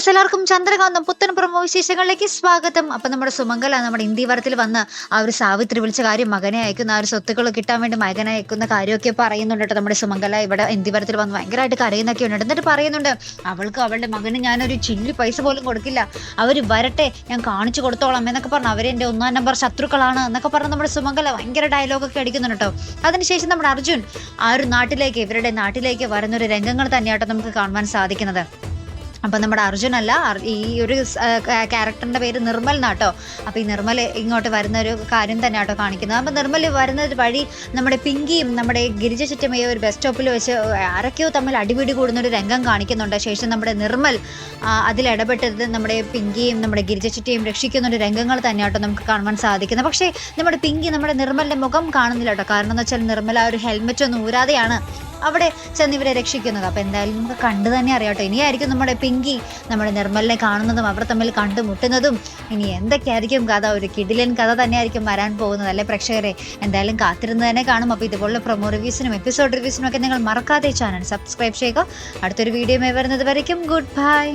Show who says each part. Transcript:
Speaker 1: Viewers എല്ലാവർക്കും ചന്ദ്രകാന്തം പുത്തൻ promo വിശേഷങ്ങളിലേക്ക് സ്വാഗതം. അപ്പം നമ്മുടെ സുമംഗല നമ്മുടെ ഇന്ത്യവരത്തിൽ വന്ന് ആ ഒരു സാവിത്രി വിളിച്ച കാര്യം, മകനെ അയക്കുന്ന ആ ഒരു സ്വത്തുക്കൾ കിട്ടാൻ വേണ്ടി മകനെ അയക്കുന്ന കാര്യമൊക്കെ പറയുന്നുണ്ട് കേട്ടോ. നമ്മുടെ സുമംഗല ഇവിടെ ഇന്ത്യവരത്തിൽ വന്ന് ഭയങ്കരമായിട്ട് കരയുന്നൊക്കെ ഉണ്ട്. എന്നിട്ട് പറയുന്നുണ്ട്, അവൾക്ക് അവളുടെ മകന് ഞാനൊരു ചില്ലി പൈസ പോലും കൊടുക്കില്ല, അവർ വരട്ടെ, ഞാൻ കാണിച്ചു കൊടുത്തോളാം എന്നൊക്കെ പറഞ്ഞു. അവരെൻ്റെ 1-ാം നമ്പർ ശത്രുക്കളാണ് എന്നൊക്കെ പറഞ്ഞ് നമ്മുടെ സുമംഗല ഭയങ്കര ഡയലോഗൊക്കെ അടിക്കുന്നുണ്ട് കേട്ടോ. അതിനുശേഷം നമ്മുടെ അർജുൻ ആ ഒരു നാട്ടിലേക്ക്, ഇവരുടെ നാട്ടിലേക്ക് വരുന്നൊരു രംഗങ്ങൾ തന്നെയാട്ടോ നമുക്ക് കാണുവാൻ സാധിക്കുന്നത്. അപ്പം നമ്മുടെ അർജുനല്ല, ഈ ഒരു ക്യാരക്ടറിൻ്റെ പേര് നിർമ്മൽ എന്നാട്ടോ. അപ്പോൾ ഈ നിർമ്മൽ ഇങ്ങോട്ട് വരുന്ന ഒരു കാര്യം തന്നെ ആട്ടോ കാണിക്കുന്നത്. അപ്പോൾ നിർമ്മൽ വരുന്ന വഴി നമ്മുടെ പിങ്കിയും നമ്മുടെ ഗിരിജ ചുറ്റമയെ ഒരു ബസ് സ്റ്റോപ്പിൽ വെച്ച് ആരൊക്കെയോ തമ്മിൽ അടിപിടി കൂടുന്നൊരു രംഗം കാണിക്കുന്നുണ്ട്. ശേഷം നമ്മുടെ നിർമ്മൽ അതിലിടപെട്ടത് നമ്മുടെ പിങ്കിയും നമ്മുടെ ഗിരിജ ചുറ്റയും രക്ഷിക്കുന്നൊരു രംഗങ്ങൾ തന്നെയാട്ടോ നമുക്ക് കാണുവാൻ സാധിക്കുന്നത്. പക്ഷേ നമ്മുടെ പിങ്കി നമ്മുടെ നിർമ്മലിൻ്റെ മുഖം കാണുന്നില്ല കേട്ടോ. കാരണം എന്ന് വെച്ചാൽ നിർമ്മൽ ആ ഒരു ഹെൽമെറ്റ് ഒന്നും ഊരാതെയാണ് അവിടെ ചെന്ന് ഇവരെ രക്ഷിക്കുന്നത്. അപ്പോൾ എന്തായാലും നമുക്ക് കണ്ടു തന്നെ അറിയാട്ടോ. ഇനിയായിരിക്കും നമ്മുടെ പിങ്കി നമ്മുടെ നിർമ്മലിനെ കാണുന്നതും അവർ തമ്മിൽ കണ്ടുമുട്ടുന്നതും. ഇനി എന്തൊക്കെയായിരിക്കും കഥ, ഒരു കിടിലൻ കഥ തന്നെയായിരിക്കും വരാൻ പോകുന്നത് അല്ലേ പ്രേക്ഷകരെ? എന്തായാലും കാത്തിരുന്ന് തന്നെ കാണും. അപ്പോൾ ഇതുപോലുള്ള പ്രൊമോ റിവ്യൂസിനും എപ്പിസോഡ് റിവ്യൂസിനും ഒക്കെ നിങ്ങൾ മറക്കാതെ ചാനൽ സബ്സ്ക്രൈബ് ചെയ്യുക. അടുത്തൊരു വീഡിയോ വരുന്നത് വരയ്ക്കും ഗുഡ് ബൈ.